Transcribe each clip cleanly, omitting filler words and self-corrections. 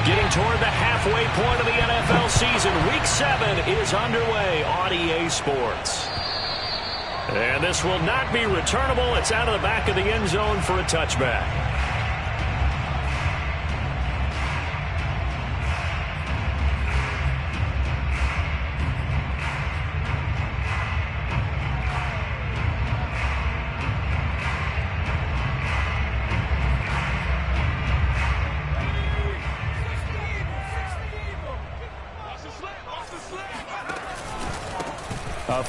Getting toward the halfway point of the NFL season. Week 7 is underway on EA Sports. And this will not be returnable. It's out of the back of the end zone for a touchback.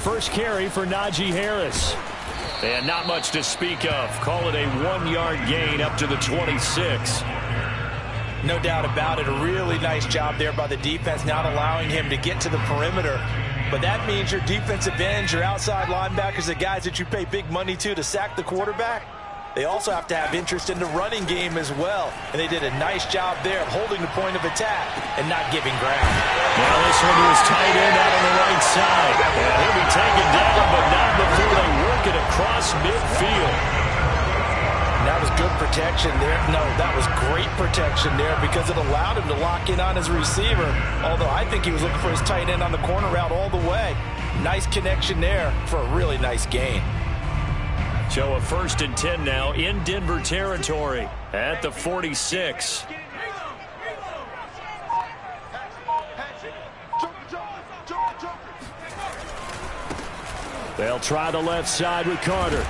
First carry for Najee Harris. And not much to speak of. Call it a 1-yard gain up to the 26. No doubt about it. A really nice job there by the defense, not allowing him to get to the perimeter. But that means your defensive ends, your outside linebackers, the guys that you pay big money to sack the quarterback, they also have to have interest in the running game as well. And they did a nice job there of holding the point of attack and not giving ground. Now this one to his tight end out on the right side. And he'll be taken down, but not before they work it across midfield. That was good protection there. No, that was great protection there because it allowed him to lock in on his receiver. Although I think he was looking for his tight end on the corner route all the way. Nice connection there for a really nice gain. So a 1st and 10 now in Denver territory at the 46. They'll try the left side with Carter.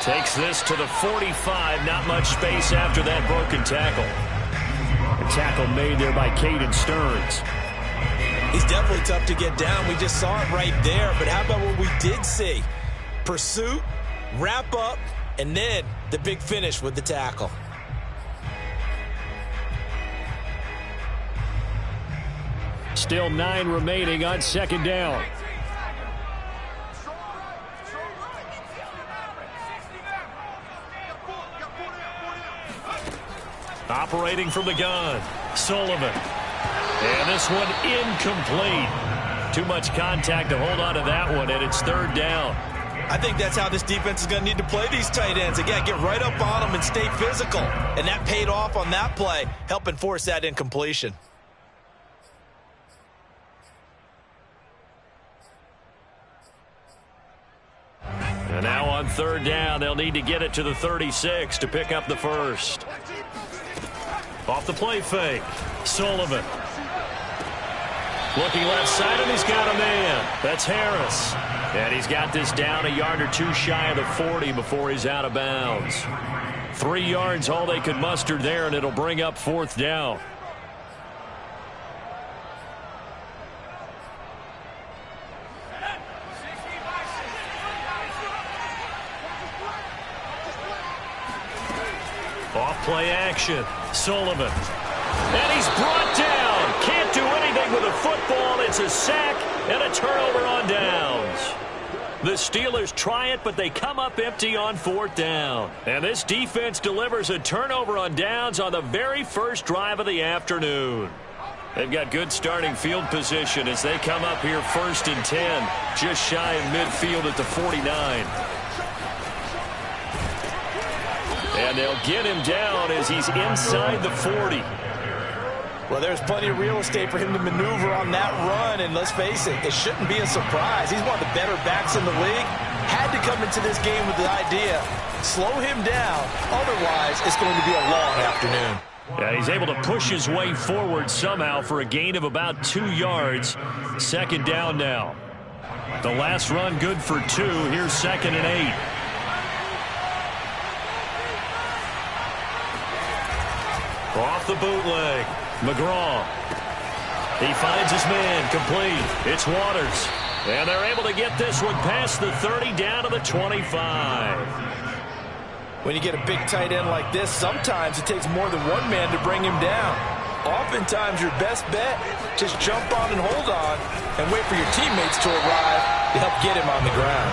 Takes this to the 45. Not much space after that broken tackle. A tackle made there by Caden Stearns. He's definitely tough to get down. We just saw it right there. But how about what we did see? Pursuit, wrap up, and then the big finish with the tackle. Still 9 remaining on 2nd down. Operating from the gun, Sullivan. And this one incomplete. Too much contact to hold on to that one, and it's 3rd down. I think that's how this defense is going to need to play these tight ends. Again, get right up on them and stay physical. And that paid off on that play, helping force that incompletion. And now on 3rd down, they'll need to get it to the 36 to pick up the first. Off the play fake, Sullivan. Looking left side, and he's got a man. That's Harris. And he's got this down a yard or 2 shy of the 40 before he's out of bounds. 3 yards, all they could muster there, and it'll bring up 4th down. Off play action, Sullivan. And he's brought down. Can't do anything with a football. It's a sack and a turnover on downs. The Steelers try it, but they come up empty on 4th down. And this defense delivers a turnover on downs on the very first drive of the afternoon. They've got good starting field position as they come up here 1st and 10, just shy of midfield at the 49. And they'll get him down as he's inside the 40. Well, there's plenty of real estate for him to maneuver on that run, and let's face it, it shouldn't be a surprise. He's one of the better backs in the league. Had to come into this game with the idea, slow him down, otherwise it's going to be a long afternoon. Yeah, he's able to push his way forward somehow for a gain of about 2 yards. 2nd down now. The last run good for 2. Here's 2nd and 8. Off the bootleg, McGraw. He finds his man, complete. It's Waters. And they're able to get this one past the 30 down to the 25. When you get a big tight end like this, sometimes it takes more than one man to bring him down. Oftentimes your best bet, just jump on and hold on and wait for your teammates to arrive to help get him on the ground.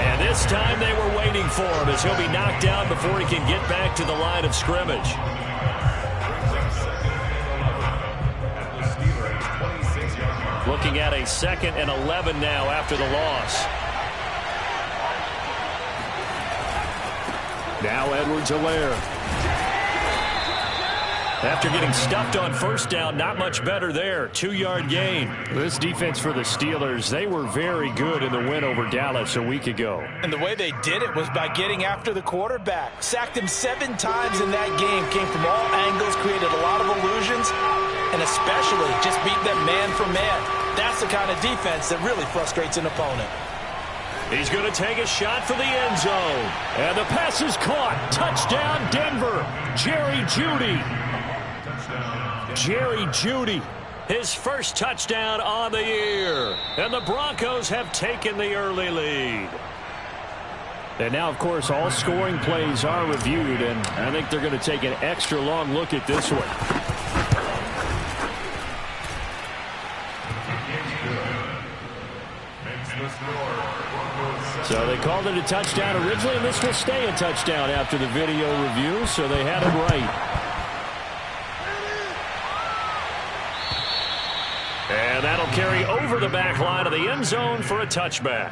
And this time they were waiting for him as he'll be knocked down before he can get back to the line of scrimmage. Looking at a 2nd and 11 now after the loss. Now Edwards-Helaire. After getting stuffed on first down, not much better there. 2-yard gain. This defense for the Steelers, they were very good in the win over Dallas a week ago. And the way they did it was by getting after the quarterback. Sacked him 7 times in that game. Came from all angles, created a lot of illusions, and especially just beat them man for man. That's the kind of defense that really frustrates an opponent. He's going to take a shot for the end zone. And the pass is caught. Touchdown, Denver. Jerry Jeudy. Jerry Jeudy, his first touchdown on the year. And the Broncos have taken the early lead. And now, of course, all scoring plays are reviewed, and I think they're going to take an extra long look at this one. So they called it a touchdown originally, and this will stay a touchdown after the video review, so they had it right. And that'll carry over the back line of the end zone for a touchback.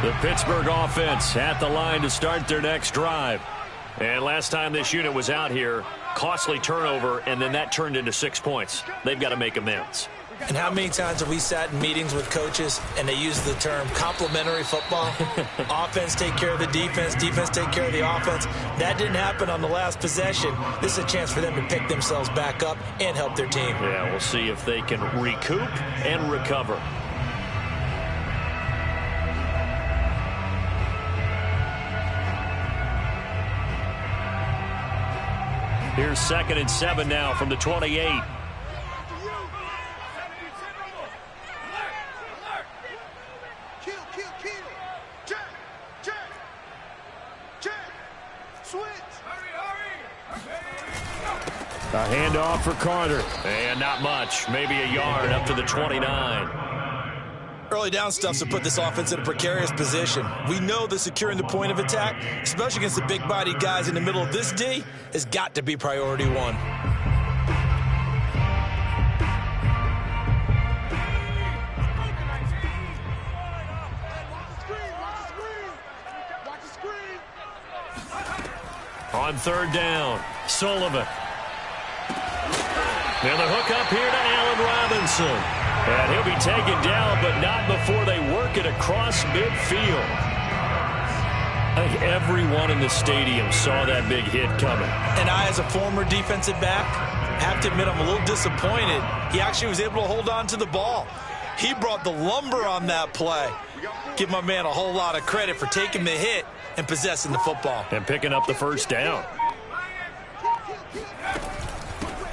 The Pittsburgh offense at the line to start their next drive. And last time this unit was out here, costly turnover, and then that turned into 6 points. They've got to make amends. And how many times have we sat in meetings with coaches and they use the term complementary football? Offense take care of the defense, defense take care of the offense. That didn't happen on the last possession. This is a chance for them to pick themselves back up and help their team. Yeah, we'll see if they can recoup and recover. Here's 2nd and 7 now from the 28. A handoff for Carter. And not much. Maybe a yard up to the 29. Early down stuff to put this offense in a precarious position. We know that securing the point of attack, especially against the big-bodied guys in the middle of this D, has got to be priority one. On 3rd down, Sullivan. And the hook up here to Allen Robinson. And he'll be taken down, but not before they work it across midfield. I think everyone in the stadium saw that big hit coming. And I, as a former defensive back, have to admit I'm a little disappointed. He actually was able to hold on to the ball. He brought the lumber on that play. Give my man a whole lot of credit for taking the hit and possessing the football. And picking up the first down.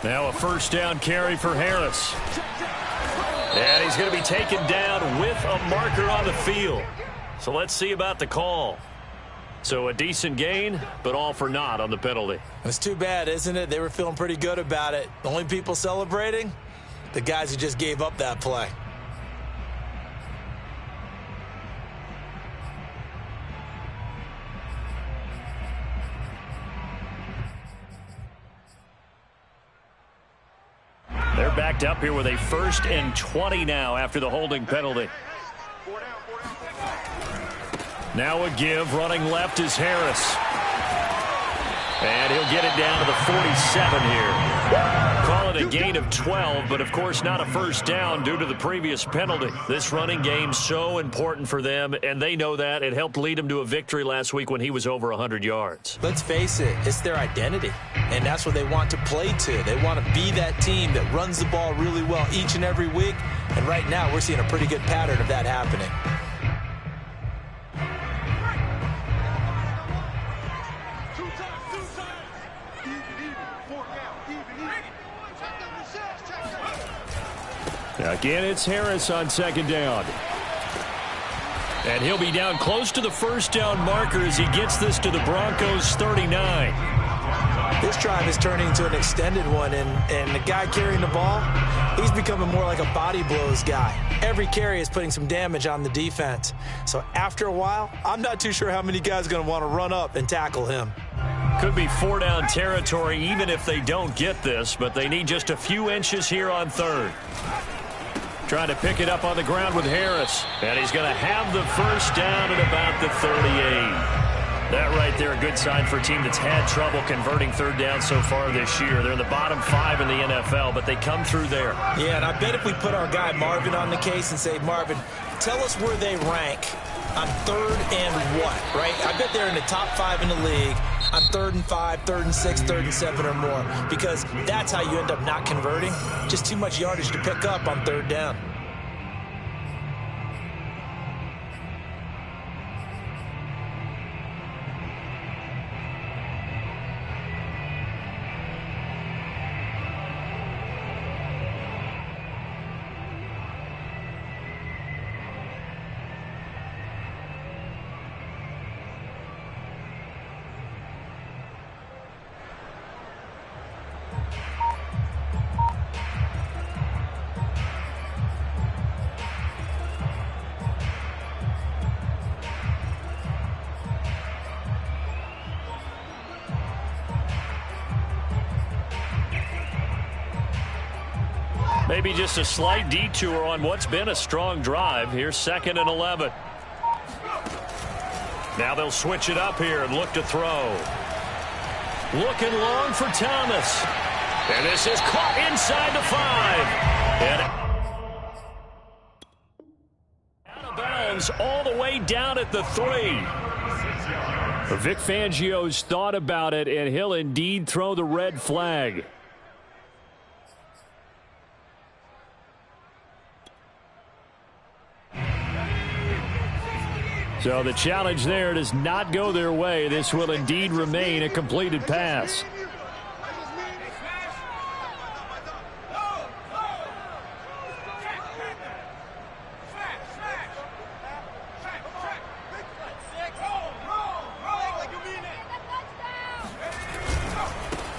Now a first down carry for Harris. And he's going to be taken down with a marker on the field. So let's see about the call. So a decent gain, but all for naught on the penalty. It's too bad, isn't it? They were feeling pretty good about it. The only people celebrating, the guys who just gave up that play. They're backed up here with a 1st and 20 now after the holding penalty. Now a give. Running left is Harris. And he'll get it down to the 47 here. Call it a gain of 12, but of course not a first down due to the previous penalty. This running game so important for them, and they know that. It helped lead them to a victory last week when he was over 100 yards. Let's face it, it's their identity, and that's what they want to play to. They want to be that team that runs the ball really well each and every week, and right now we're seeing a pretty good pattern of that happening. Again, it's Harris on 2nd down. And he'll be down close to the first down marker as he gets this to the Broncos' 39. This drive is turning into an extended one, and the guy carrying the ball, he's becoming more like a body blows guy. Every carry is putting some damage on the defense. So after a while, I'm not too sure how many guys are going to want to run up and tackle him. Could be 4-down territory even if they don't get this, but they need just a few inches here on third. Trying to pick it up on the ground with Harris. And he's going to have the first down at about the 38. That right there, a good sign for a team that's had trouble converting third down so far this year. They're in the bottom 5 in the NFL, but they come through there. Yeah, and I bet if we put our guy Marvin on the case and say, Marvin, tell us where they rank on third and what, right? I bet they're in the top 5 in the league on 3rd and 5, 3rd and 6, 3rd and 7 or more, because that's how you end up not converting. Just too much yardage to pick up on third down. Maybe just a slight detour on what's been a strong drive. Here's 2nd and 11. Now they'll switch it up here and look to throw. Looking long for Thomas. And this is caught inside the 5. And out of bounds all the way down at the 3. Vic Fangio's thought about it, and he'll indeed throw the red flag. So the challenge there does not go their way. This will indeed remain a completed pass.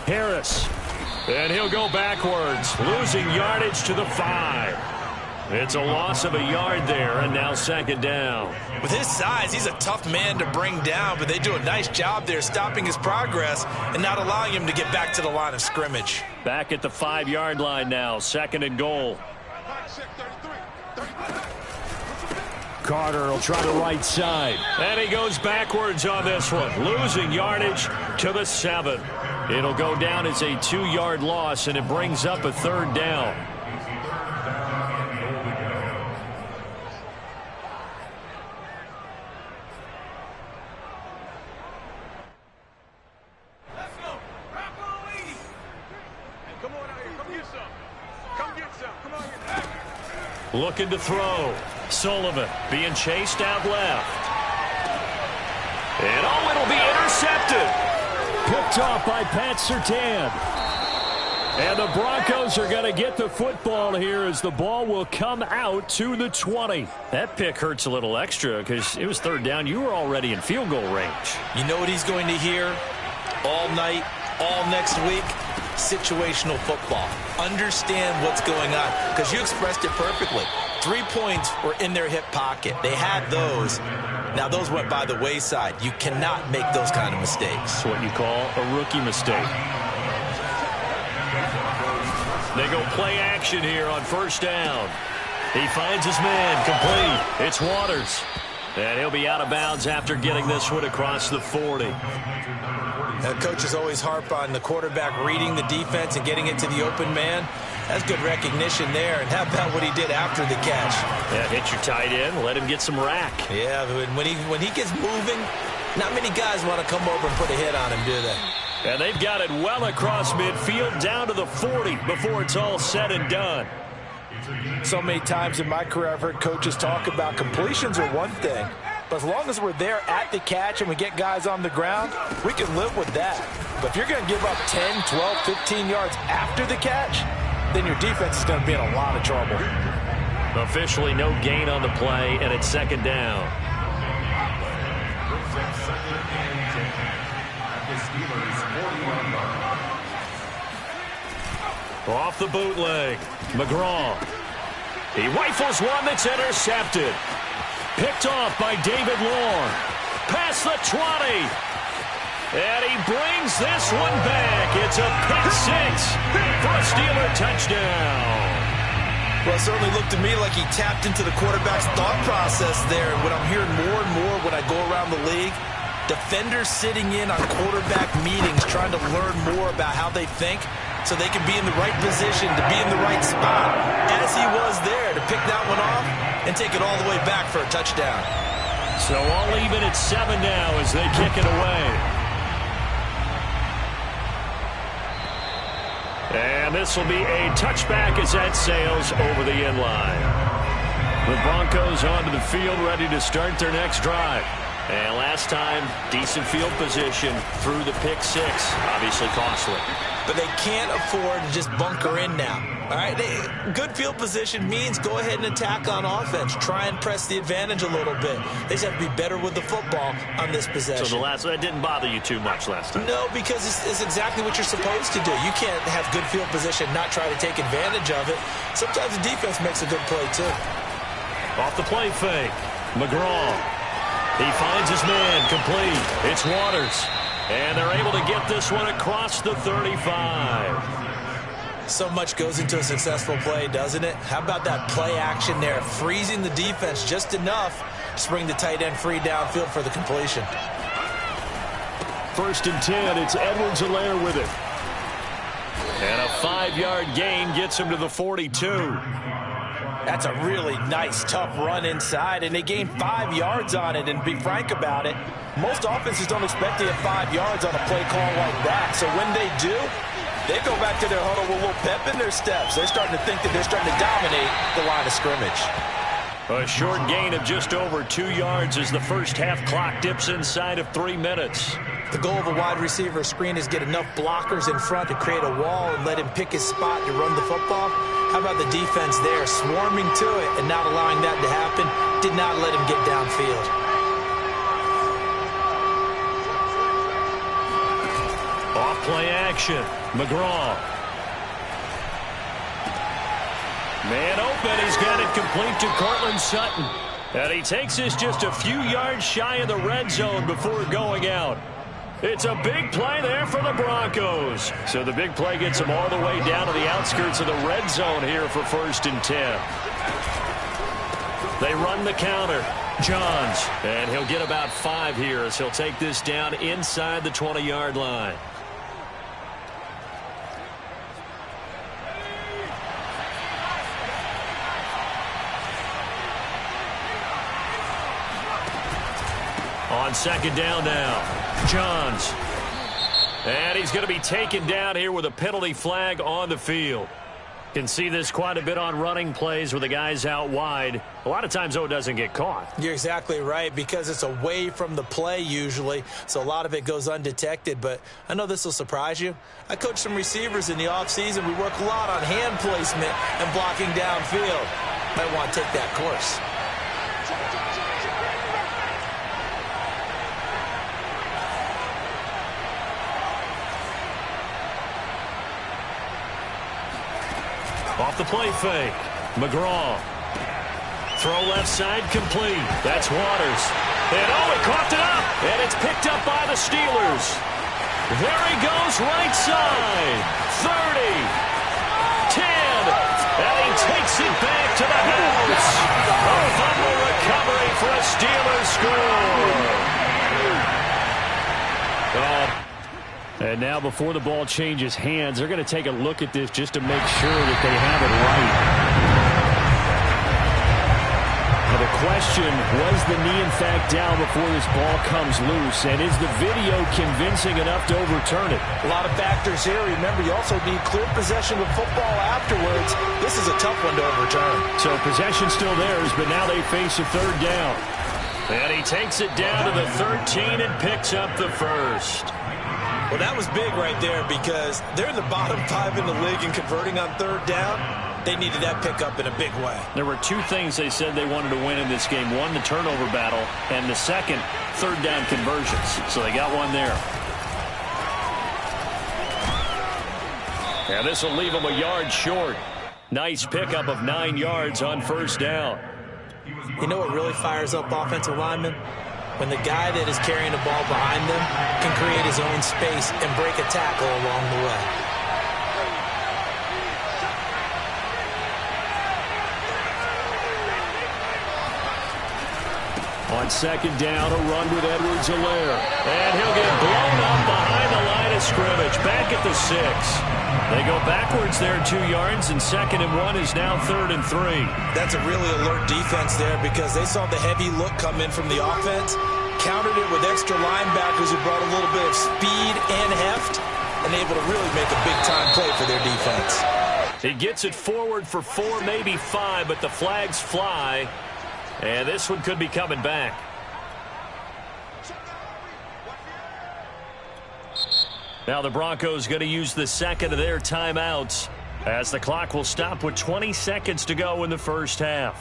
Harris. And he'll go backwards, losing yardage to the 5. It's a loss of a yard there, and now 2nd down. With his size, he's a tough man to bring down, but they do a nice job there stopping his progress and not allowing him to get back to the line of scrimmage. Back at the 5-yard line now, 2nd and goal. Carter will try the right side. And he goes backwards on this one, losing yardage to the 7. It'll go down as a 2-yard loss, and it brings up a 3rd down. Looking to throw. Sullivan being chased out left. And oh, it'll be intercepted. Picked off by Pat Surtain. And the Broncos are going to get the football here as the ball will come out to the 20. That pick hurts a little extra because it was 3rd down. You were already in field goal range. You know what he's going to hear all night, all next week? Situational football. Understand what's going on, because you expressed it perfectly. 3 points were in their hip pocket. They had those. Now those went by the wayside. You cannot make those kind of mistakes. It's what you call a rookie mistake. They go play action here on 1st down. He finds his man, complete. It's Waters. And he'll be out of bounds after getting this one across the 40. Now, coaches always harp on the quarterback reading the defense and getting it to the open man. That's good recognition there. And how about what he did after the catch? Yeah, hit your tight end, let him get some rack. Yeah, when he gets moving, not many guys want to come over and put a hit on him, do they? And they've got it well across midfield down to the 40 before it's all said and done. So many times in my career I've heard coaches talk about completions are one thing, but as long as we're there at the catch and we get guys on the ground, we can live with that. But if you're going to give up 10, 12, 15 yards after the catch, then your defense is going to be in a lot of trouble. Officially no gain on the play, and it's 2nd down. Off the bootleg, McGraw. He rifles one that's intercepted. Picked off by David Long. Past the 20. And he brings this one back. It's a pick six for a Steeler touchdown. Well, it certainly looked to me like he tapped into the quarterback's thought process there. And what I'm hearing more and more when I go around the league, defenders sitting in on quarterback meetings trying to learn more about how they think so they can be in the right position, to be in the right spot, as he was there, to pick that one off and take it all the way back for a touchdown. So all even at 7 now as they kick it away. And this will be a touchback as that sails over the end line. The Broncos onto the field, ready to start their next drive. And last time, decent field position through the pick six. Obviously costly. But they can't afford to just bunker in now. All right, good field position means go ahead and attack on offense. Try and press the advantage a little bit. They just have to be better with the football on this possession. So that didn't bother you too much last time? No, because it's exactly what you're supposed to do. You can't have good field position and not try to take advantage of it. Sometimes the defense makes a good play, too. Off the play fake, McGraw. He finds his man, complete. It's Waters. And they're able to get this one across the 35. So much goes into a successful play, doesn't it? How about that play action there? Freezing the defense just enough to bring the tight end free downfield for the completion. 1st and 10. It's Edwards-Helaire with it. And a 5-yard gain gets him to the 42. That's a really nice, tough run inside, and they gained 5 yards on it. And to be frank about it, most offenses don't expect to get 5 yards on a play call like that. So when they do, they go back to their huddle with a little pep in their steps. They're starting to think that they're starting to dominate the line of scrimmage. A short gain of just over 2 yards as the first half clock dips inside of 3 minutes. The goal of a wide receiver screen is get enough blockers in front to create a wall and let him pick his spot to run the football. How about the defense there, swarming to it and not allowing that to happen? Did not let him get downfield. Off play action, McGraw. Man open, he's got it complete to Cortland Sutton. And he takes this just a few yards shy of the red zone before going out. It's a big play there for the Broncos. So the big play gets them all the way down to the outskirts of the red zone here for 1st and 10. They run the counter. Johns. And he'll get about 5 here as he'll take this down inside the 20-yard line. On 2nd down now. Johns. And he's going to be taken down here with a penalty flag on the field. Can see this quite a bit on running plays with the guys out wide. A lot of times, though, it doesn't get caught. You're exactly right, because it's away from the play usually, so a lot of it goes undetected. But I know this will surprise you. I coach some receivers in the offseason. We work a lot on hand placement and blocking downfield. Might want to take that course. Off the play fake. McGraw. Throw left side complete. That's Waters. And he coughed it up. And it's picked up by the Steelers. There he goes right side. 30. 10. And he takes it back to the house. A fumble recovery for a Steelers score. And now before the ball changes hands, they're going to take a look at this just to make sure that they have it right. Now the question, was the knee in fact down before this ball comes loose? And is the video convincing enough to overturn it? A lot of factors here. Remember, you also need clear possession of football afterwards. This is a tough one to overturn. So possession's still theirs, but now they face a 3rd down. And he takes it down to the 13 and picks up the first. Well, that was big right there, because they're in the bottom 5 in the league in converting on 3rd down. They needed that pickup in a big way. There were 2 things they said they wanted to win in this game. One, the turnover battle, and the second, 3rd down conversions. So they got one there. And this will leave them a yard short. Nice pickup of 9 yards on 1st down. You know what really fires up offensive linemen? when the guy that is carrying the ball behind them can create his own space and break a tackle along the way. On second down, a run with Edwards-Helaire. And he'll get blown up behind the line of scrimmage. Back at the 6. They go backwards there 2 yards, and 2nd and 1 is now 3rd and 3. That's a really alert defense there because they saw the heavy look come in from the offense, countered it with extra linebackers who brought a little bit of speed and heft, and able to really make a big-time play for their defense. He gets it forward for 4, maybe 5, but the flags fly. And this one could be coming back. Now the Broncos going to use the 2nd of their timeouts as the clock will stop with 20 seconds to go in the first half.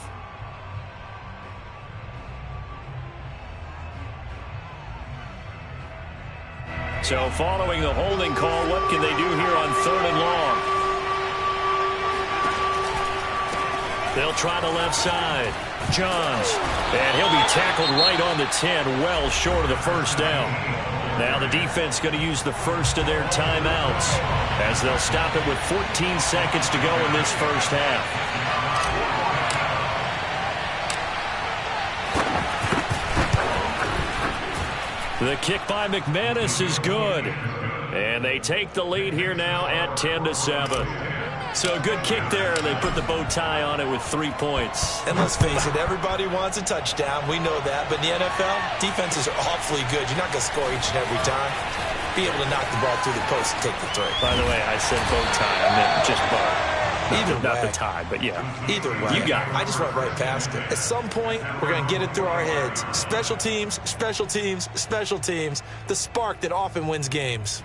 So following the holding call, what can they do here on 3rd and long? They'll try the left side. Johns. And he'll be tackled right on the 10, well short of the first down. Now the defense going to use the first of their timeouts as they'll stop it with 14 seconds to go in this first half. The kick by McManus is good. And they take the lead here now at 10-7. So a good kick there, and they put the bow tie on it with 3 points. And let's face it, everybody wants a touchdown. We know that. But in the NFL, defenses are awfully good. You're not going to score each and every time. Be able to knock the ball through the post and take the throw. By the way, I said bow tie. I meant just bow. Not the tie, but yeah. Either way. You got it. I just went right past it. At some point, we're going to get it through our heads. Special teams, special teams, special teams. The spark that often wins games.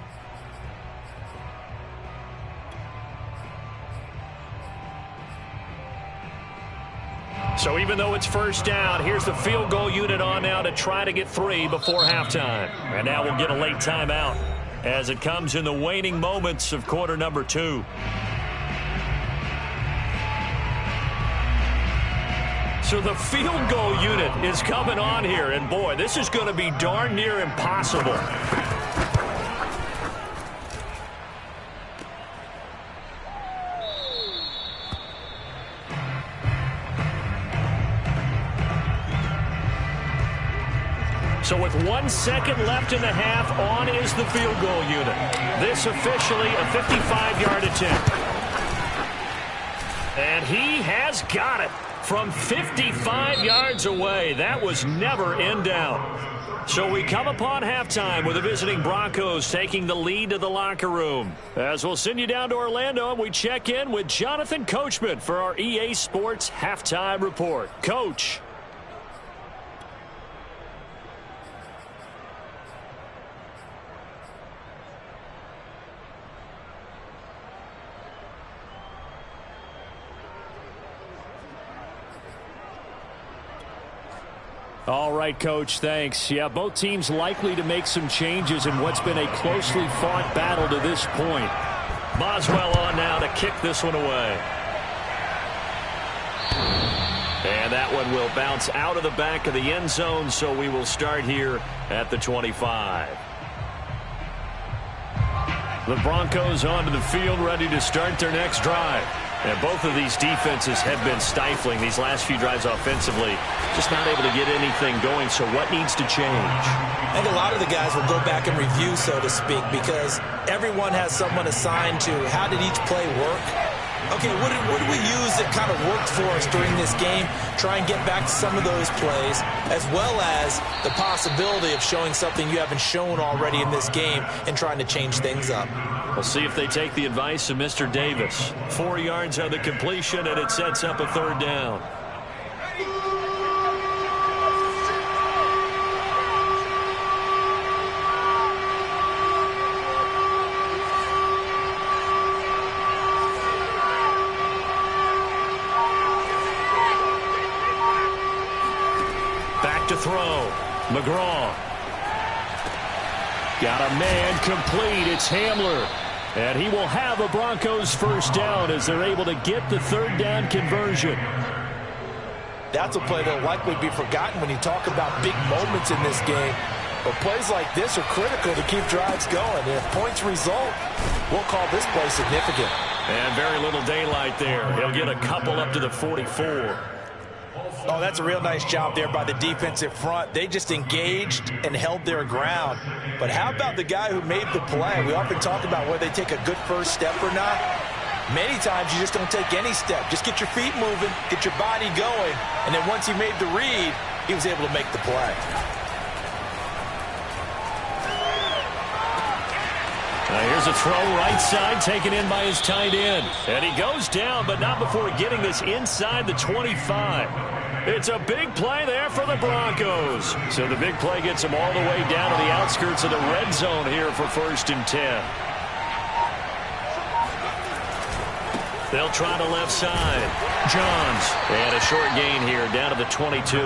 So even though it's first down, here's the field goal unit on now to try to get 3 before halftime. And now we'll get a late timeout as it comes in the waning moments of quarter number 2. So the field goal unit is coming on here. And boy, this is going to be darn near impossible. So with 1 second left in the half, on is the field goal unit. This officially a 55-yard attempt. And he has got it from 55 yards away. That was never in doubt. So we come upon halftime with the visiting Broncos taking the lead to the locker room. As we'll send you down to Orlando, and we check in with Jonathan Coachman for our EA Sports Halftime Report. Coach. All right, Coach, thanks. Yeah, both teams likely to make some changes in what's been a closely fought battle to this point. Boswell on now to kick this one away. And that one will bounce out of the back of the end zone, so we will start here at the 25. The Broncos onto the field, ready to start their next drive. And both of these defenses have been stifling these last few drives offensively. Just not able to get anything going, so what needs to change? I think a lot of the guys will go back and review, so to speak, because everyone has someone assigned to how did each play work. Okay, what did we use that kind of worked for us during this game? Try and get back to some of those plays, as well as the possibility of showing something you haven't shown already in this game and trying to change things up. We'll see if they take the advice of Mr. Davis. 4 yards on the completion, and it sets up a 3rd down. Back to throw. McGraw. Got a man complete. It's Hamler. And he will have a Broncos first down as they're able to get the 3rd down conversion. That's a play that will likely be forgotten when you talk about big moments in this game. But plays like this are critical to keep drives going. And if points result, we'll call this play significant. And very little daylight there. He'll get a couple up to the 44. Oh, that's a real nice job there by the defensive front. They just engaged and held their ground. But how about the guy who made the play? We often talk about whether they take a good first step or not. Many times you just don't take any step. Just get your feet moving, get your body going, and then once he made the read, he was able to make the play. Now here's a throw right side taken in by his tight end. And he goes down, but not before getting this inside the 25. It's a big play there for the Broncos. So the big play gets him all the way down to the outskirts of the red zone here for 1st and 10. They'll try the left side. Johns. And a short gain here down to the 22.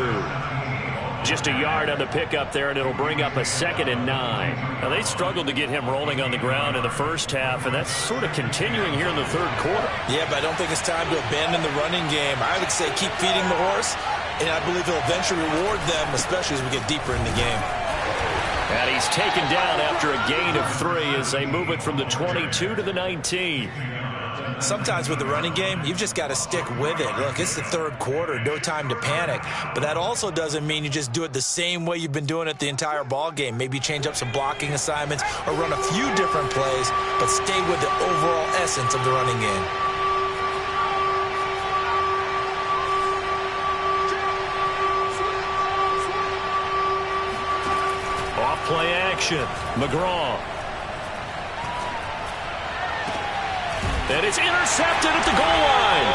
Just a yard on the pickup there, and it'll bring up a 2nd and 9. Now, they struggled to get him rolling on the ground in the first half, and that's sort of continuing here in the 3rd quarter. Yeah, but I don't think it's time to abandon the running game. I would say keep feeding the horse, and I believe he'll eventually reward them, especially as we get deeper in the game. And he's taken down after a gain of 3 as they move it from the 22 to the 19. Sometimes with the running game, you've just got to stick with it. Look, it's the 3rd quarter, no time to panic. But that also doesn't mean you just do it the same way you've been doing it the entire ball game. Maybe change up some blocking assignments or run a few different plays, but stay with the overall essence of the running game. Off play action. McGraw. And it's intercepted at the goal line.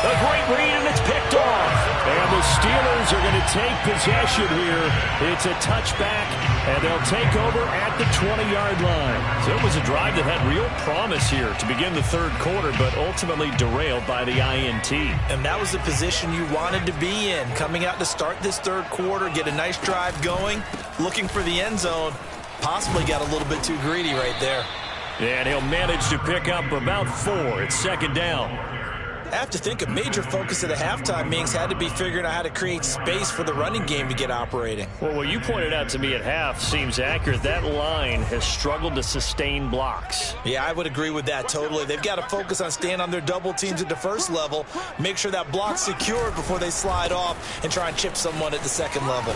A great read, and it's picked off. And the Steelers are going to take possession here. It's a touchback, and they'll take over at the 20-yard line. So it was a drive that had real promise here to begin the 3rd quarter, but ultimately derailed by the INT. And that was the position you wanted to be in. Coming out to start this 3rd quarter, get a nice drive going, looking for the end zone. Possibly got a little bit too greedy right there. And he'll manage to pick up about 4. It's 2nd down. I have to think a major focus of the halftime meetings had to be figuring out how to create space for the running game to get operating. Well, what you pointed out to me at half seems accurate. That line has struggled to sustain blocks. Yeah, I would agree with that totally. They've got to focus on staying on their double teams at the first level, make sure that block's secured before they slide off and try and chip someone at the 2nd level.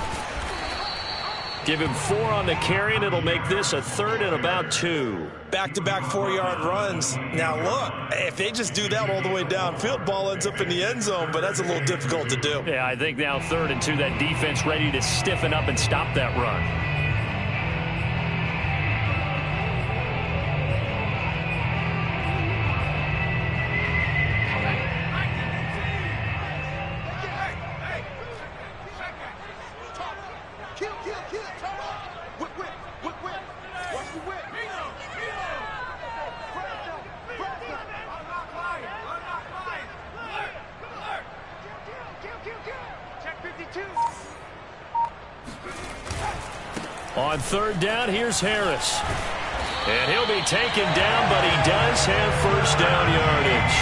Give him 4 on the carry, and it'll make this a 3rd and about 2. Back-to-back 4-yard runs. Now, look, if they just do that all the way downfield, ball ends up in the end zone, but that's a little difficult to do. Yeah, I think now 3rd and 2, that defense ready to stiffen up and stop that run. On 3rd down, here's Harris. And he'll be taken down, but he does have 1st down yardage.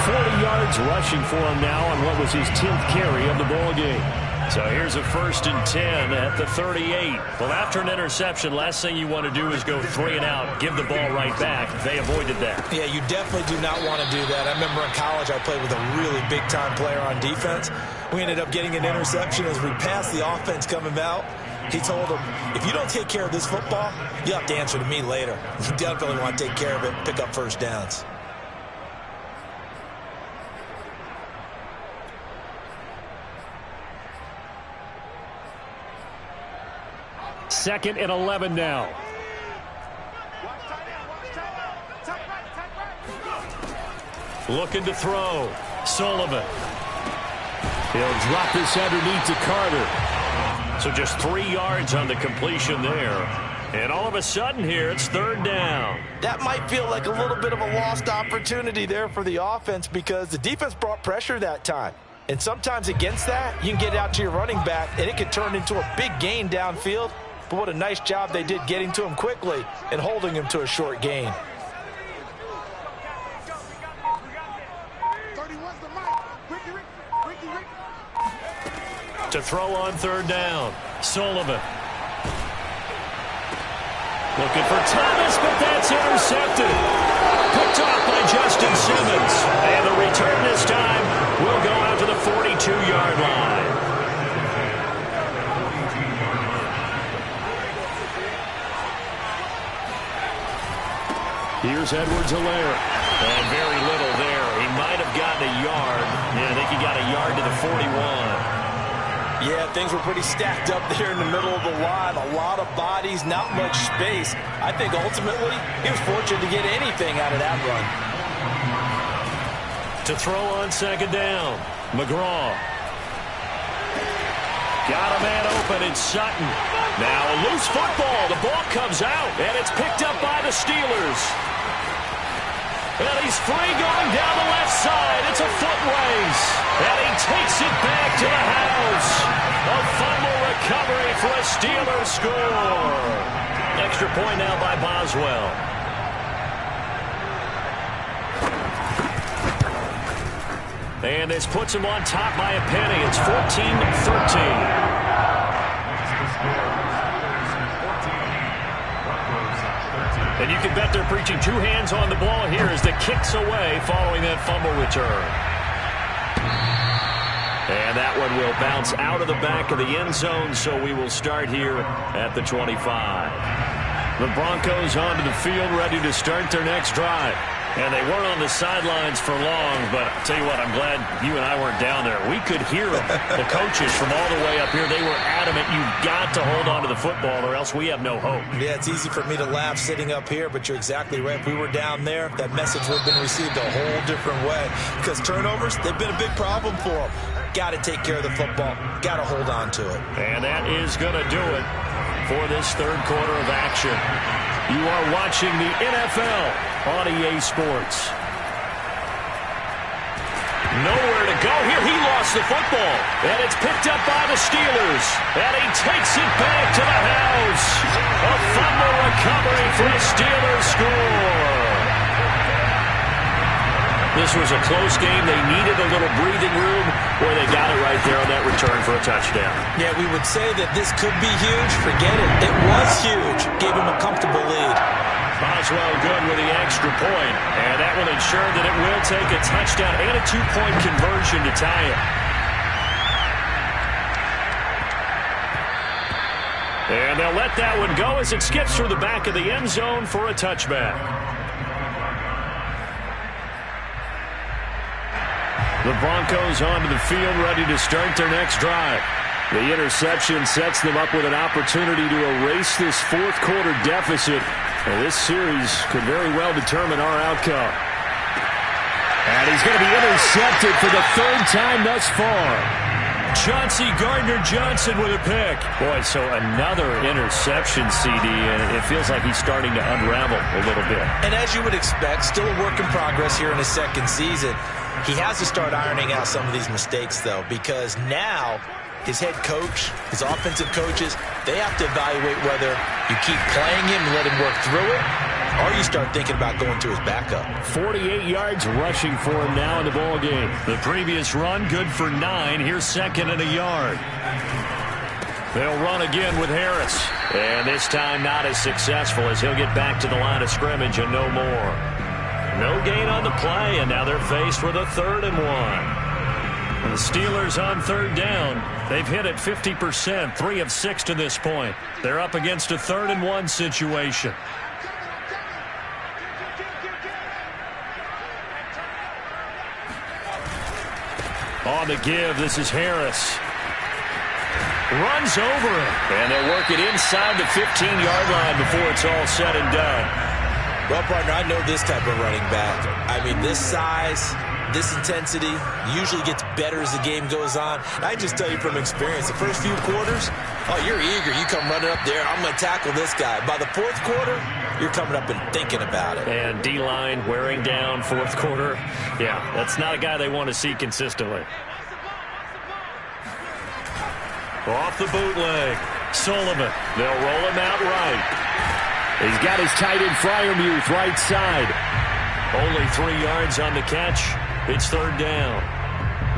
40 yards rushing for him now on what was his 10th carry of the ball game. So here's a 1st and 10 at the 38. Well, after an interception, last thing you want to do is go 3 and out, give the ball right back. They avoided that. Yeah, you definitely do not want to do that. I remember in college I played with a really big-time player on defense. We ended up getting an interception as we passed the offense coming out. He told him, if you don't take care of this football, you have to answer to me later. You definitely want to take care of it, pick up 1st downs. Second and 11 now. Looking to throw. Sullivan. He'll drop this underneath to Carter. So just 3 yards on the completion there. And all of a sudden here, it's 3rd down. That might feel like a little bit of a lost opportunity there for the offense because the defense brought pressure that time. And sometimes against that, you can get out to your running back, and it could turn into a big gain downfield. But what a nice job they did getting to him quickly and holding him to a short gain. To throw on third down, Sullivan. Looking for Thomas, but that's intercepted. Picked off by Justin Simmons. And the return this time will go out to the 42-yard line. Here's Edwards-Helaire. And very little there. He might have gotten a yard. Yeah, I think he got a yard to the 41. Yeah, things were pretty stacked up there in the middle of the line. A lot of bodies, not much space. I think ultimately he was fortunate to get anything out of that run. To throw on second down, McGraw. Got a man open, it's Sutton. Now a loose football. The ball comes out, and it's picked up by the Steelers. And he's free going down the left side. It's a foot race. And he takes it back to the house. A fumble recovery for a Steelers score. Extra point now by Boswell. And this puts him on top by a penny. It's 14-13. And you can bet they're preaching two hands on the ball here as the kick's away following that fumble return. And that one will bounce out of the back of the end zone, so we will start here at the 25. The Broncos onto the field, ready to start their next drive. And they weren't on the sidelines for long, but I'll tell you what, I'm glad you and I weren't down there. We could hear them, the coaches from all the way up here. They were adamant, you've got to hold on to the football or else we have no hope. Yeah, it's easy for me to laugh sitting up here, but you're exactly right. If we were down there, that message would have been received a whole different way. Because turnovers, they've been a big problem for them. Got to take care of the football. Got to hold on to it. And that is going to do it for this third quarter of action. You are watching the NFL on EA Sports. Nowhere to go here. He lost the football. And it's picked up by the Steelers. And he takes it back to the house. A fumble recovery for a Steelers score. This was a close game. They needed a little breathing room, where they got it right there on that return for a touchdown. Yeah, we would say that this could be huge. Forget it. It was huge. Gave him a comfortable lead. Boswell good with the extra point, and that will ensure that it will take a touchdown and a two-point conversion to tie it. And they'll let that one go as it skips through the back of the end zone for a touchback. The Broncos onto the field, ready to start their next drive. The interception sets them up with an opportunity to erase this fourth quarter deficit. And this series could very well determine our outcome. And he's going to be intercepted for the third time thus far. Chauncey Gardner-Johnson with a pick. Boy, so another interception, CD, and it feels like he's starting to unravel a little bit. And as you would expect, still a work in progress here in his second season. He has to start ironing out some of these mistakes, though, because now his head coach, his offensive coaches, they have to evaluate whether you keep playing him and let him work through it, or you start thinking about going to his backup. 48 yards rushing for him now in the ball game. The previous run, good for 9. Here's second and a yard. They'll run again with Harris. And this time not as successful as he'll get back to the line of scrimmage and no more. No gain on the play, and now they're faced with a 3rd and 1. And the Steelers on third down. They've hit it 50%, 3 of 6 to this point. They're up against a 3rd and 1 situation. On the give, this is Harris. Runs over him. And they'll work it inside the 15-yard line before it's all said and done. Well, partner, I know this type of running back. I mean, this size, this intensity usually gets better as the game goes on. I just tell you from experience, the first few quarters, oh, you're eager. You come running up there, I'm going to tackle this guy. By the fourth quarter, you're coming up and thinking about it. And D-line wearing down fourth quarter. Yeah, that's not a guy they want to see consistently. Off the bootleg, Sullivan. They'll roll him out right. He's got his tight end Freiermuth right side. Only 3 yards on the catch. It's third down.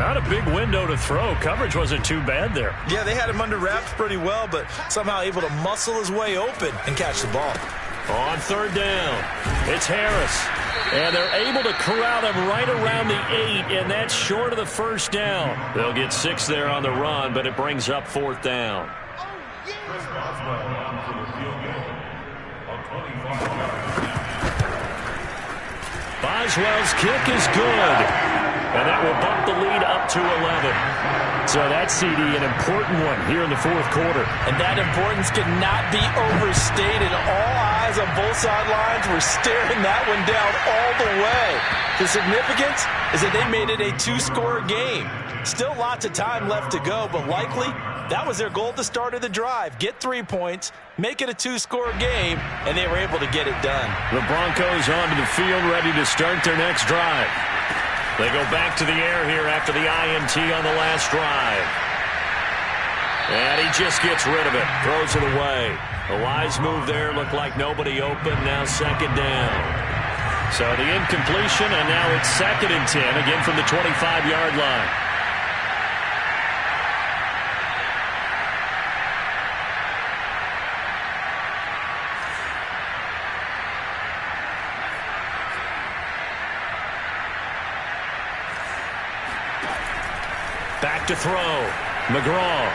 Not a big window to throw. Coverage wasn't too bad there. Yeah, they had him under wraps pretty well, but somehow able to muscle his way open and catch the ball. On third down, it's Harris. And they're able to corral him right around the 8, and that's short of the first down. They'll get 6 there on the run, but it brings up 4th down. Boswell's kick is good, and that will bump the lead up to 11. So that, CD, an important one here in the 4th quarter. And that importance cannot be overstated. All eyes on both sidelines were staring that one down all the way. The significance is that they made it a 2-score game. Still lots of time left to go, but likely that was their goal at the start of the drive. Get 3 points, make it a 2-score game, and they were able to get it done. The Broncos onto the field, ready to start their next drive. They go back to the air here after the INT on the last drive. And he just gets rid of it, throws it away. A wise move there, looked like nobody open, now 2nd down. So the incompletion, and now it's 2nd and 10, again from the 25-yard line. Back to throw. McGraw.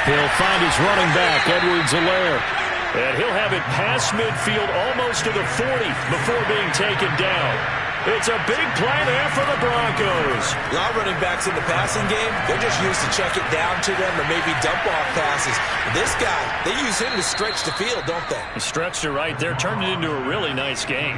He'll find his running back, Edwards-Helaire. And he'll have it past midfield almost to the 40 before being taken down. It's a big play there for the Broncos. A lot of running backs in the passing game, they're just used to check it down to them or maybe dump off passes. This guy, they use him to stretch the field, don't they? He stretched it right there, turned it into a really nice game.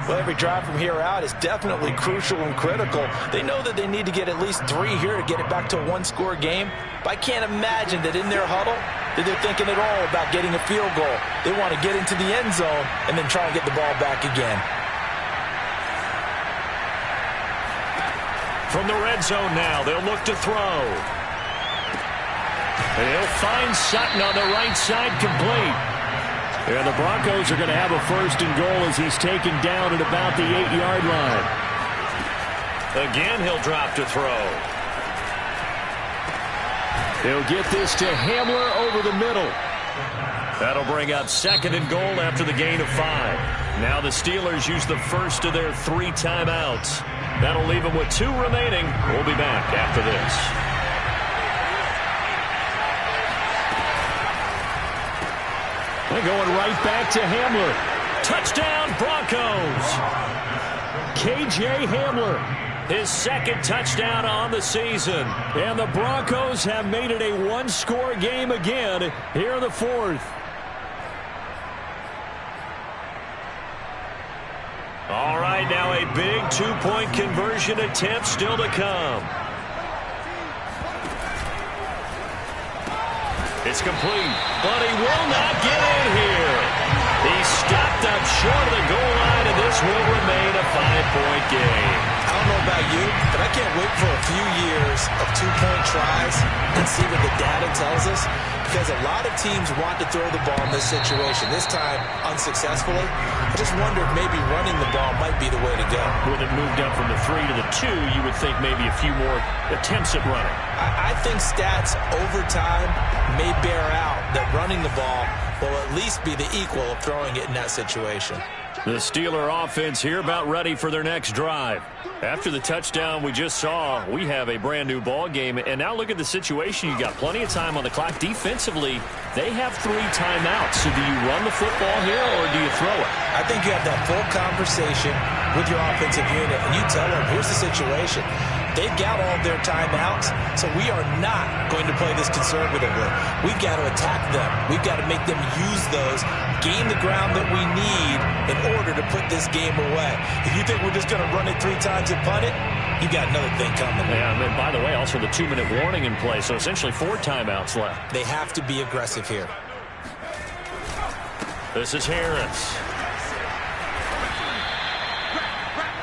Well, every drive from here out is definitely crucial and critical. They know that they need to get at least 3 here to get it back to a 1-score game. But I can't imagine that in their huddle that they're thinking at all about getting a field goal. They want to get into the end zone and then try and get the ball back again. From the red zone now, they'll look to throw. And he'll find Sutton on the right side, complete. And the Broncos are going to have a 1st and goal as he's taken down at about the 8-yard line. Again, he'll drop to throw. He'll get this to Hamler over the middle. That'll bring up 2nd and goal after the gain of 5. Now the Steelers use the first of their 3 timeouts. That'll leave them with 2 remaining. We'll be back after this. They're going right back to Hamler. Touchdown, Broncos. KJ Hamler, his 2nd touchdown on the season. And the Broncos have made it a 1-score game again here in the 4th. All right, now a big 2-point conversion attempt still to come. It's complete, but he will not get in here. He's stopped up short of the goal line, and this will remain a 5-point game. I don't know about you, but I can't wait for a few years of 2-point tries and see what the data tells us, because a lot of teams want to throw the ball in this situation. This time, unsuccessfully. I just wonder if maybe running the ball might be the way to go. With it moved up from the 3 to the 2, you would think maybe a few more attempts at running. I think stats over time may bear out that running the ball will at least be the equal of throwing it in that situation. The Steeler offense here about ready for their next drive. After the touchdown we just saw, we have a brand new ball game. And now look at the situation. You got plenty of time on the clock. Defensively, they have 3 timeouts. So do you run the football here or do you throw it? I think you have that full conversation with your offensive unit, and you tell them, here's the situation. They've got all their timeouts, so we are not going to play this conservatively. We've got to attack them. We've got to make them use those, gain the ground that we need in order to put this game away. If you think we're just going to run it 3 times and punt it, you got another thing coming. Yeah, and by the way, also the 2-minute warning in play, so essentially 4 timeouts left. They have to be aggressive here. This is Harris.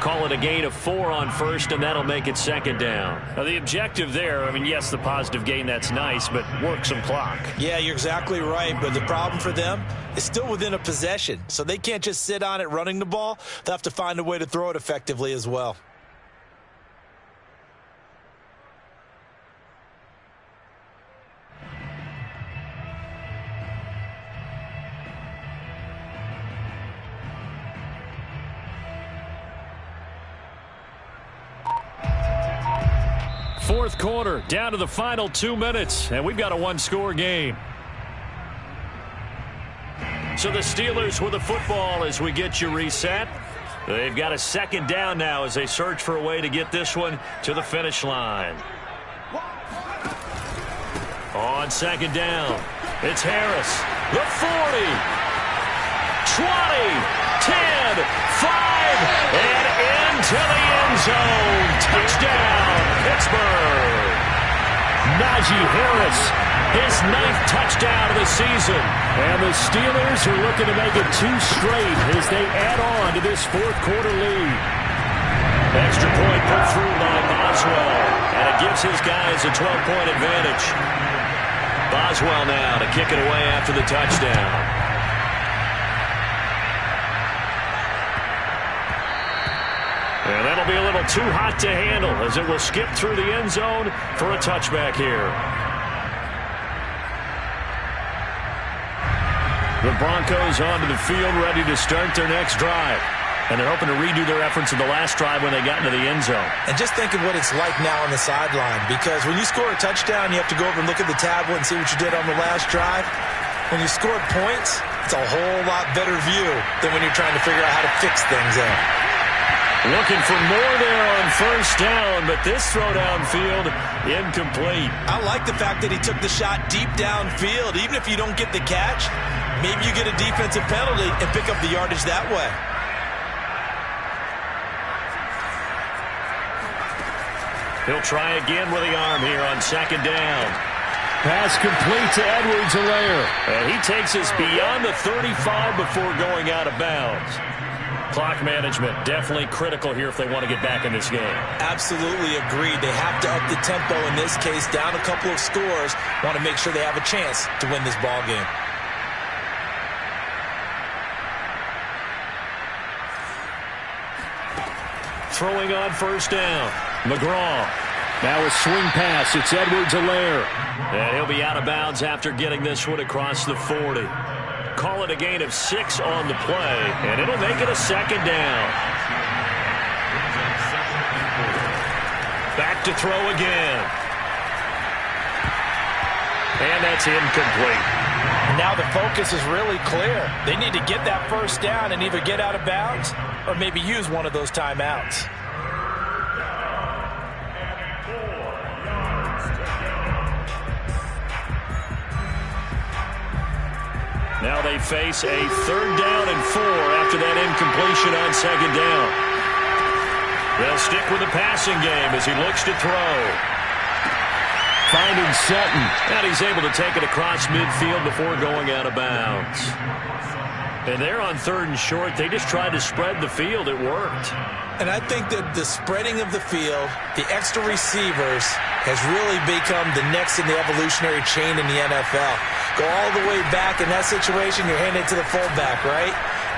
Call it a gain of 4 on first, and that'll make it 2nd down. Now, the objective there, I mean, yes, the positive gain, that's nice, but work some clock. Yeah, you're exactly right, but the problem for them is still within a possession, so they can't just sit on it running the ball. They'll have to find a way to throw it effectively as well. fourth quarter, down to the final 2 minutes, and we've got a one-score game. So the Steelers with the football as we get you reset. They've got a second down now as they search for a way to get this one to the finish line. On second down, it's Harris. The 40, 20, 10, 5, and into the end zone. Touchdown, Pittsburgh. Najee Harris, his 9th touchdown of the season. And the Steelers are looking to make it 2 straight as they add on to this fourth quarter lead. Extra point put through by Boswell, and it gives his guys a 12-point advantage. Boswell now to kick it away after the touchdown. And that'll be a little too hot to handle as it will skip through the end zone for a touchback here. The Broncos onto the field ready to start their next drive. And they're hoping to redo their efforts in the last drive when they got into the end zone. And just think of what it's like now on the sideline, because when you score a touchdown, you have to go over and look at the tablet and see what you did on the last drive. When you scored points, it's a whole lot better view than when you're trying to figure out how to fix things up. Looking for more there on first down, but this throw downfield incomplete. I like the fact that he took the shot deep downfield. Even if you don't get the catch, maybe you get a defensive penalty and pick up the yardage that way. He'll try again with the arm here on second down. Pass complete to Edwards-Helaire. And he takes us beyond the 35 before going out of bounds. Clock management definitely critical here if they want to get back in this game. Absolutely agreed. They have to up the tempo in this case, down a couple of scores. Want to make sure they have a chance to win this ball game. Throwing on first down, McGraw. Now a swing pass. It's Edwards-Helaire. And he'll be out of bounds after getting this one across the 40. Call it a gain of 6 on the play, and it'll make it a second down. Back to throw again. And that's incomplete. Now the focus is really clear. They need to get that first down and either get out of bounds or maybe use one of those timeouts. Now they face a 3rd down and 4 after that incompletion on second down. They'll stick with the passing game as he looks to throw. Finding Sutton. And he's able to take it across midfield before going out of bounds. And they're on 3rd and short. They just tried to spread the field. It worked. And I think that the spreading of the field, the extra receivers, has really become the next in the evolutionary chain in the NFL. Go all the way back in that situation, you're handing it to the fullback, right?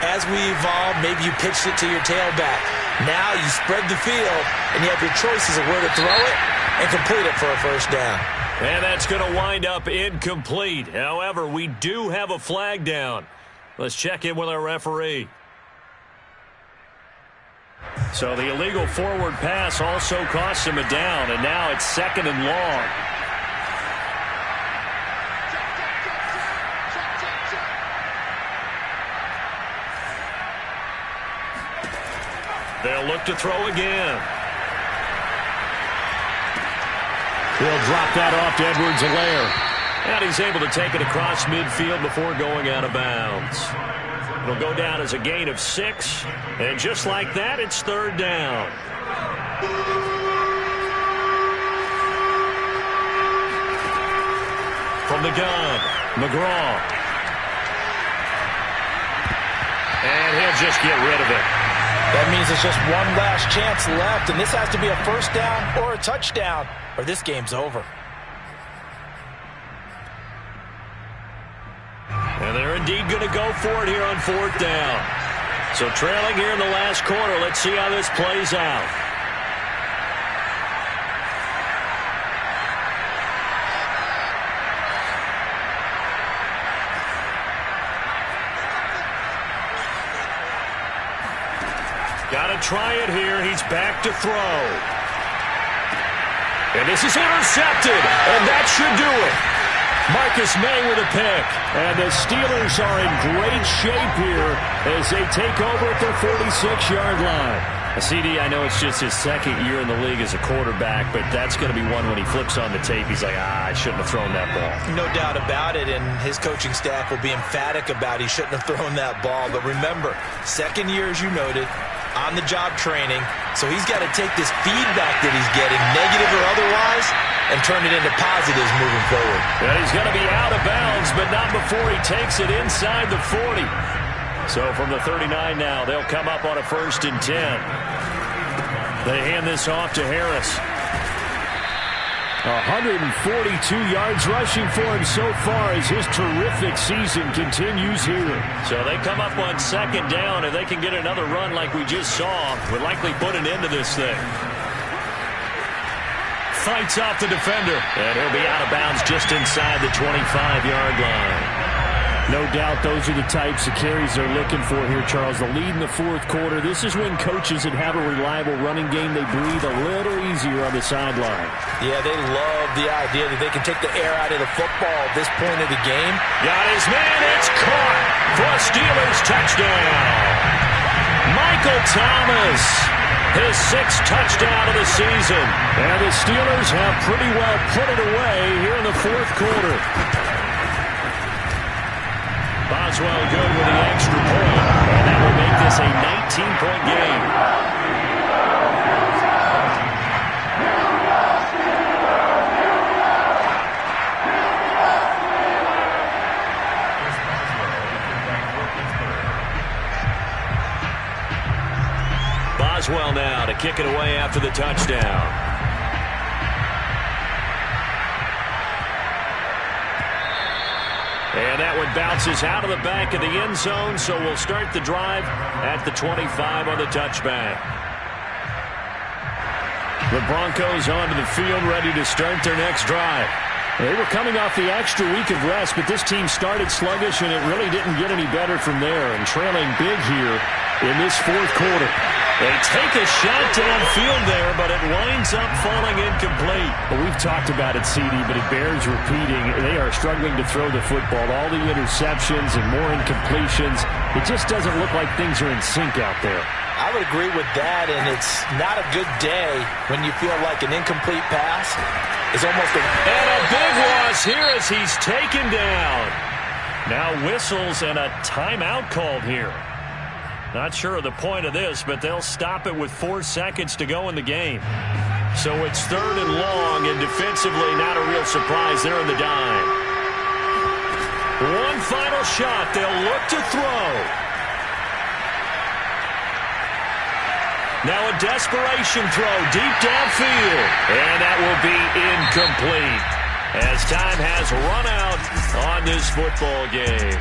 As we evolve, maybe you pitched it to your tailback. Now you spread the field, and you have your choices of where to throw it and complete it for a first down. And that's going to wind up incomplete. However, we do have a flag down. Let's check in with our referee. So the illegal forward pass also cost him a down, and now it's 2nd and long. They'll look to throw again. He'll drop that off to Edwards-Helaire. And he's able to take it across midfield before going out of bounds. It'll go down as a gain of 6. And just like that, it's 3rd down. From the gun, McGraw. And he'll just get rid of it. That means it's just one last chance left, and this has to be a first down or a touchdown, or this game's over. And they're indeed going to go for it here on 4th down. So trailing here in the last quarter, let's see how this plays out. Got to try it here. He's back to throw. And this is intercepted, and that should do it. Marcus May with a pick. And the Steelers are in great shape here as they take over at their 46-yard line. CD, I know it's just his second year in the league as a quarterback, but that's going to be one when he flips on the tape, he's like, I shouldn't have thrown that ball. No doubt about it, and his coaching staff will be emphatic about he shouldn't have thrown that ball. But remember, second year, as you noted, on-the-job training, so he's got to take this feedback that he's getting, negative or otherwise, and turn it into positives moving forward. And he's going to be out of bounds, but not before he takes it inside the 40. So from the 39 now, they'll come up on a 1st and 10. They hand this off to Harris. 142 yards rushing for him so far as his terrific season continues here. So they come up on 2nd down, and they can get another run like we just saw. Would likely put an end to this thing. Fights off the defender, and he'll be out of bounds just inside the 25-yard line. No doubt those are the types of carries they're looking for here, Charles. The lead in the 4th quarter. This is when coaches that have a reliable running game, they breathe a little easier on the sideline. Yeah, they love the idea that they can take the air out of the football at this point of the game. Got his man. It's caught for a Steelers touchdown. Michael Thomas, his 6th touchdown of the season. And the Steelers have pretty well put it away here in the 4th quarter. Boswell good with the extra point, and that will make this a 19-point game. Boswell now to kick it away after the touchdown. And that one bounces out of the back of the end zone, so we'll start the drive at the 25 on the touchback. The Broncos onto the field, ready to start their next drive. They were coming off the extra week of rest, but this team started sluggish, and it really didn't get any better from there, and trailing big here in this 4th quarter. They take a shot downfield there, but it winds up falling incomplete. Well, we've talked about it, CD, but it bears repeating. They are struggling to throw the football. All the interceptions and more incompletions. It just doesn't look like things are in sync out there. I would agree with that, and it's not a good day when you feel like an incomplete pass is almost And a big loss here as he's taken down. Now whistles and a timeout called here. Not sure of the point of this, but they'll stop it with 4 seconds to go in the game. So it's 3rd and long, and defensively not a real surprise there in the dime. One final shot. They'll look to throw. Now a desperation throw deep downfield. And that will be incomplete as time has run out on this football game.